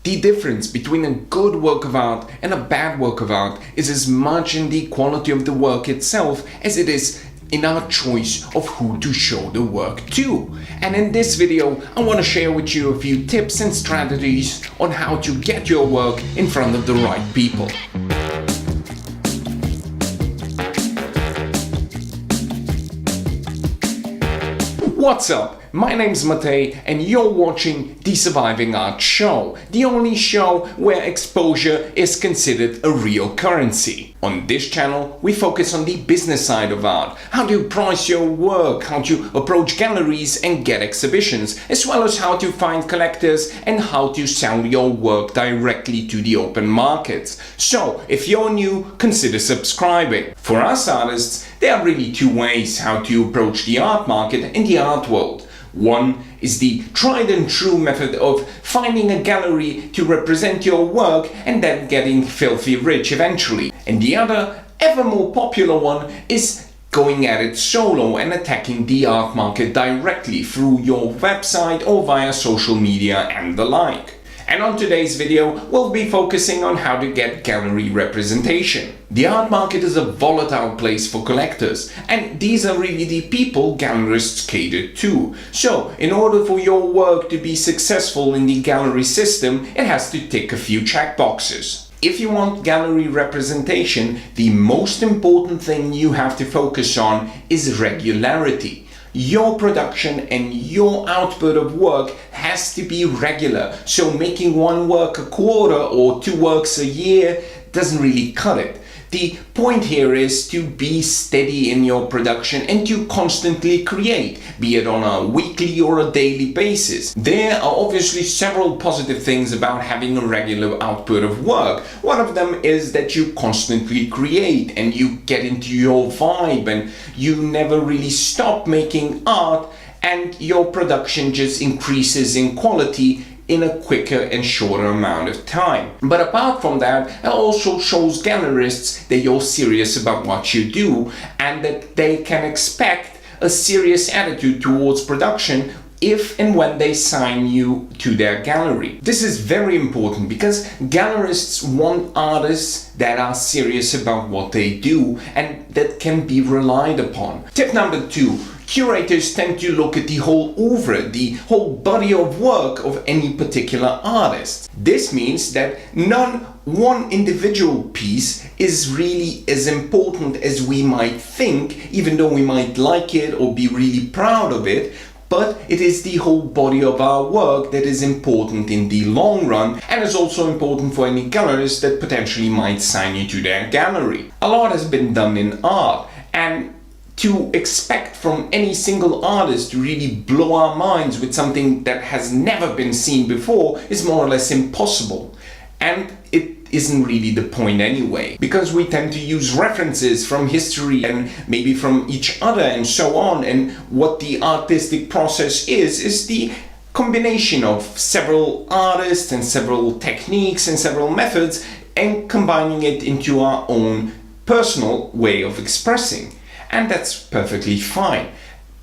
The difference between a good work of art and a bad work of art is as much in the quality of the work itself as it is in our choice of who to show the work to. And in this video, I want to share with you a few tips and strategies on how to get your work in front of the right people. What's up? My name's Matej and you're watching The Surviving Art Show, the only show where exposure is considered a real currency. On this channel, we focus on the business side of art, how to price your work, how to approach galleries and get exhibitions, as well as how to find collectors and how to sell your work directly to the open markets. So, if you're new, consider subscribing. For us artists, there are really two ways how to approach the art market in the art world. One is the tried and true method of finding a gallery to represent your work and then getting filthy rich eventually. And the other, ever more popular one, is going at it solo and attacking the art market directly through your website or via social media and the like. And on today's video, we'll be focusing on how to get gallery representation. The art market is a volatile place for collectors, and these are really the people gallerists cater to. So, in order for your work to be successful in the gallery system, it has to tick a few checkboxes. If you want gallery representation, the most important thing you have to focus on is regularity. Your production and your output of work has to be regular, so making one work a quarter or two works a year doesn't really cut it. The point here is to be steady in your production and to constantly create, be it on a weekly or a daily basis. There are obviously several positive things about having a regular output of work. One of them is that you constantly create and you get into your vibe and you never really stop making art, and your production just increases in quality in a quicker and shorter amount of time. But apart from that, it also shows gallerists that you're serious about what you do and that they can expect a serious attitude towards production if and when they sign you to their gallery. This is very important because gallerists want artists that are serious about what they do and that can be relied upon. Tip number 2. Curators tend to look at the whole oeuvre, the whole body of work of any particular artist. This means that one individual piece is really as important as we might think, even though we might like it or be really proud of it. But it is the whole body of our work that is important in the long run, and is also important for any gallerist that potentially might sign you to their gallery. A lot has been done in art, and to expect from any single artist to really blow our minds with something that has never been seen before is more or less impossible. And it isn't really the point anyway, because we tend to use references from history and maybe from each other and so on, and what the artistic process is the combination of several artists and several techniques and several methods and combining it into our own personal way of expressing. And that's perfectly fine.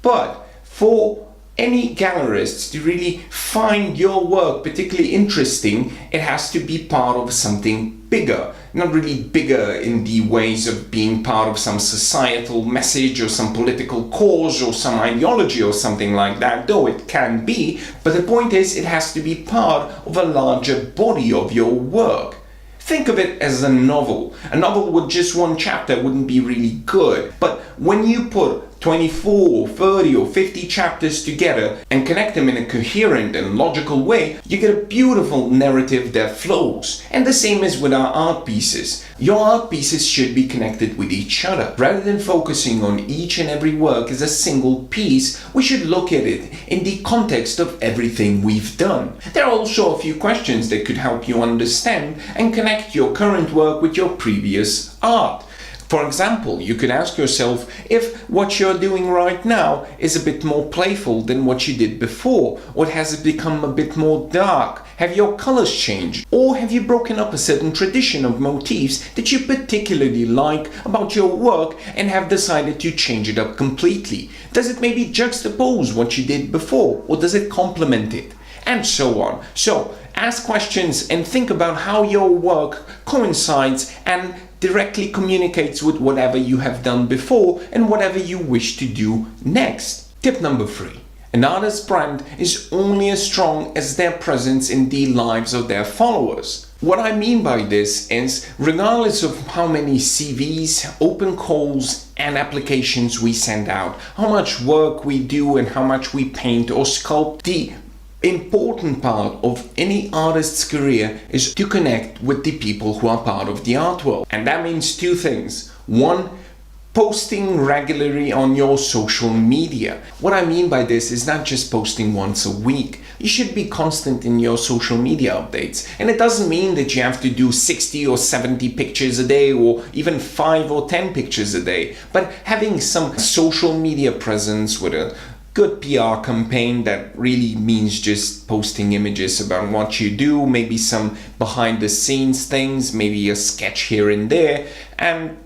But for any gallerists to really find your work particularly interesting, it has to be part of something bigger. Not really bigger in the ways of being part of some societal message or some political cause or some ideology or something like that, though it can be. But the point is, it has to be part of a larger body of your work. Think of it as a novel. A novel with just one chapter wouldn't be really good. But when you put 24, 30 or 50 chapters together and connect them in a coherent and logical way, you get a beautiful narrative that flows. And the same is with our art pieces. Your art pieces should be connected with each other. Rather than focusing on each and every work as a single piece, we should look at it in the context of everything we've done. There are also a few questions that could help you understand and connect your current work with your previous art. For example, you could ask yourself if what you're doing right now is a bit more playful than what you did before, or has it become a bit more dark? Have your colors changed? Or have you broken up a certain tradition of motifs that you particularly like about your work and have decided to change it up completely? Does it maybe juxtapose what you did before, or does it complement it? and so on. So ask questions and think about how your work coincides and directly communicates with whatever you have done before and whatever you wish to do next. Tip number 3. An artist's brand is only as strong as their presence in the lives of their followers. What I mean by this is, regardless of how many CVs, open calls and applications we send out, how much work we do and how much we paint or sculpt, the important part of any artist's career is to connect with the people who are part of the art world. And that means 2 things. 1, posting regularly on your social media. What I mean by this is not just posting once a week. You should be constant in your social media updates. And it doesn't mean that you have to do 60 or 70 pictures a day or even 5 or 10 pictures a day. But having some social media presence with a good PR campaign that really means just posting images about what you do, maybe some behind the scenes things, maybe a sketch here and there, and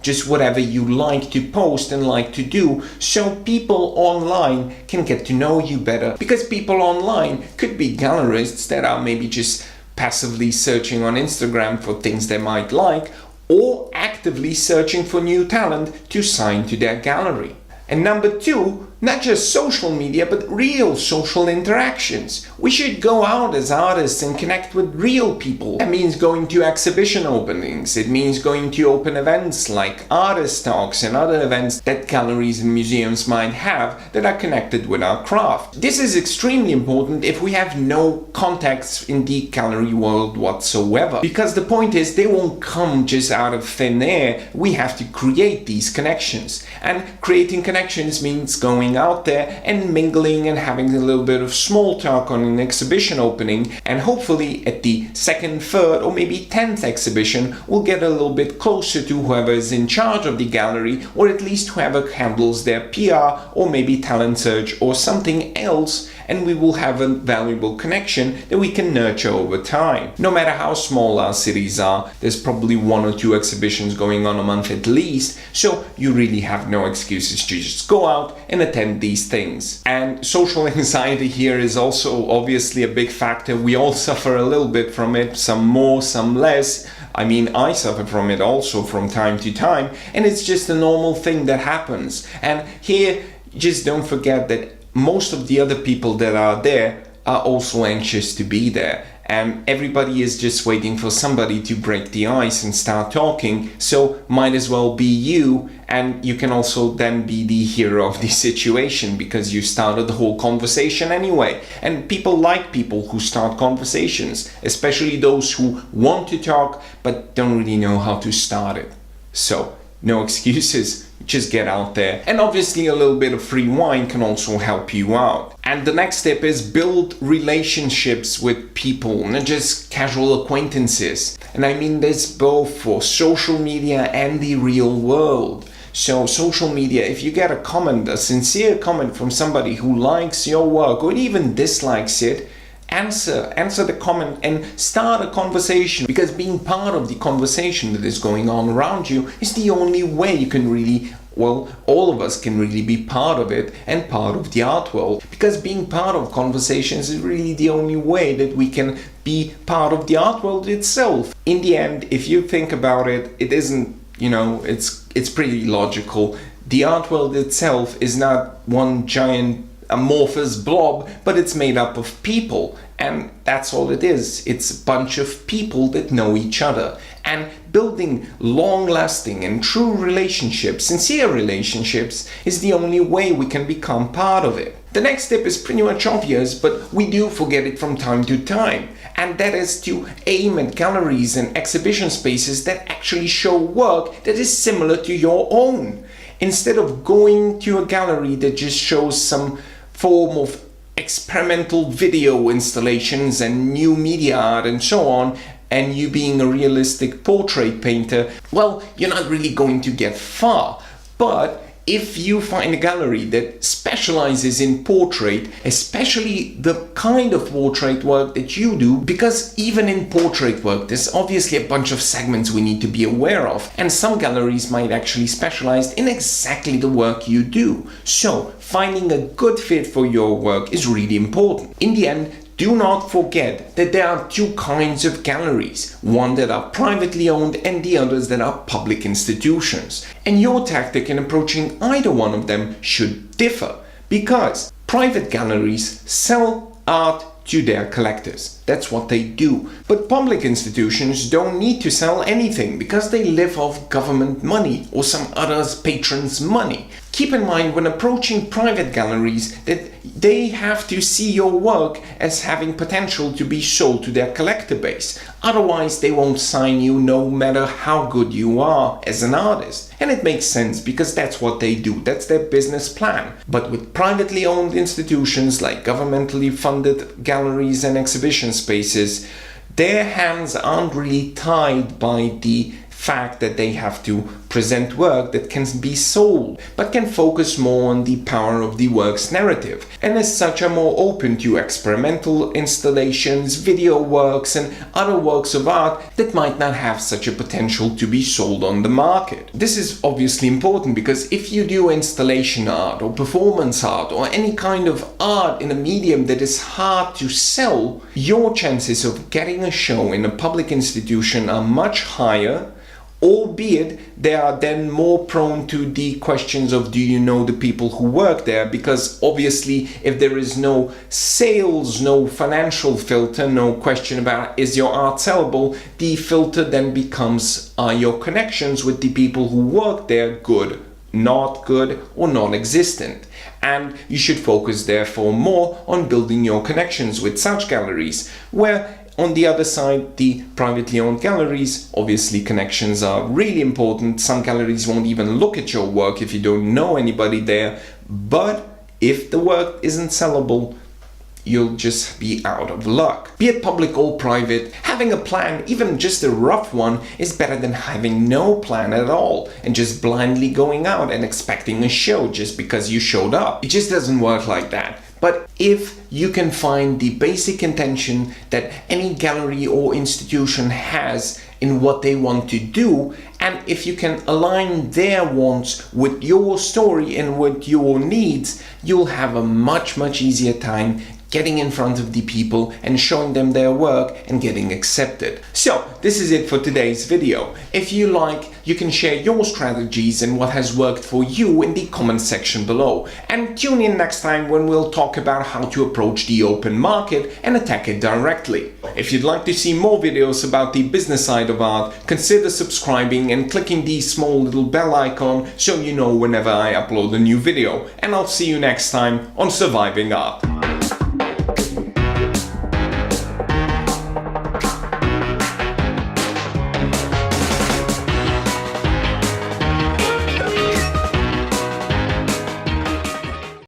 just whatever you like to post and like to do, so people online can get to know you better. Because people online could be gallerists that are maybe just passively searching on Instagram for things they might like, or actively searching for new talent to sign to their gallery. And number 2, not just social media, but real social interactions. We should go out as artists and connect with real people. That means going to exhibition openings. It means going to open events like artist talks and other events that galleries and museums might have that are connected with our craft. This is extremely important if we have no contacts in the gallery world whatsoever. Because the point is, they won't come just out of thin air. We have to create these connections. And creating connections means going out there and mingling and having a little bit of small talk on an exhibition opening, and hopefully at the 2nd, 3rd or maybe 10th exhibition we'll get a little bit closer to whoever is in charge of the gallery, or at least whoever handles their PR or maybe talent search or something else, and we will have a valuable connection that we can nurture over time. No matter how small our cities are, there's probably 1 or 2 exhibitions going on a month at least, so you really have no excuses to just go out and attend these things. And social anxiety here is also obviously a big factor. We all suffer a little bit from it, some more, some less. I mean, I suffer from it also from time to time, and it's just a normal thing that happens. And here, just don't forget that most of the other people that are there are also anxious to be there. And everybody is just waiting for somebody to break the ice and start talking, so might as well be you, and you can also then be the hero of the situation because you started the whole conversation anyway. And people like people who start conversations, especially those who want to talk but don't really know how to start it. So, no excuses. Just get out there. And obviously a little bit of free wine can also help you out. And the next step is build relationships with people, not just casual acquaintances. And I mean this both for social media and the real world. So social media, if you get a comment, a sincere comment from somebody who likes your work or even dislikes it, answer the comment and start a conversation, because being part of the conversation that is going on around you is the only way you can really, all of us can really be part of it and part of the art world, because being part of conversations is really the only way that we can be part of the art world itself. In the end, if you think about it, it isn't, it's pretty logical. The art world itself is not one giant amorphous blob, but it's made up of people, and that's all it is. It's a bunch of people that know each other, and building long-lasting and true relationships, sincere relationships, is the only way we can become part of it. The next step is pretty much obvious, but we do forget it from time to time, and that is to aim at galleries and exhibition spaces that actually show work that is similar to your own. Instead of going to a gallery that just shows some form of experimental video installations and new media art and so on, and you being a realistic portrait painter, you're not really going to get far. But if you find a gallery that specializes in portrait, especially the kind of portrait work that you do, because even in portrait work, there's obviously a bunch of segments we need to be aware of, and some galleries might actually specialize in exactly the work you do. So, finding a good fit for your work is really important. In the end, do not forget that there are two kinds of galleries, one that are privately owned and the others that are public institutions. And your tactic in approaching either one of them should differ, because private galleries sell art to their collectors. That's what they do. But public institutions don't need to sell anything because they live off government money or some other's patrons' money. Keep in mind when approaching private galleries that they have to see your work as having potential to be sold to their collector base. Otherwise, they won't sign you no matter how good you are as an artist. And it makes sense because that's what they do. That's their business plan. But with privately owned institutions like governmentally funded galleries and exhibition spaces, their hands aren't really tied by the fact that they have to present work that can be sold, but can focus more on the power of the work's narrative, and as such are more open to experimental installations, video works, and other works of art that might not have such a potential to be sold on the market. This is obviously important because if you do installation art or performance art or any kind of art in a medium that is hard to sell, your chances of getting a show in a public institution are much higher, albeit they are then more prone to the questions of do you know the people who work there, because obviously if there is no sales, no financial filter, no question about is your art sellable, the filter then becomes are your connections with the people who work there good, not good, or non-existent. And you should focus therefore more on building your connections with such galleries, where on the other side, the privately owned galleries, obviously connections are really important. Some galleries won't even look at your work if you don't know anybody there. But if the work isn't sellable, you'll just be out of luck. Be it public or private, having a plan, even just a rough one, is better than having no plan at all and just blindly going out and expecting a show just because you showed up. It just doesn't work like that. But if you can find the basic intention that any gallery or institution has in what they want to do, and if you can align their wants with your story and with your needs, you'll have a much easier time getting in front of the people and showing them their work and getting accepted. So this is it for today's video. If you like, you can share your strategies and what has worked for you in the comment section below. And tune in next time when we'll talk about how to approach the open market and attack it directly. If you'd like to see more videos about the business side of art, consider subscribing and clicking the small little bell icon so you know whenever I upload a new video. And I'll see you next time on Surviving Art.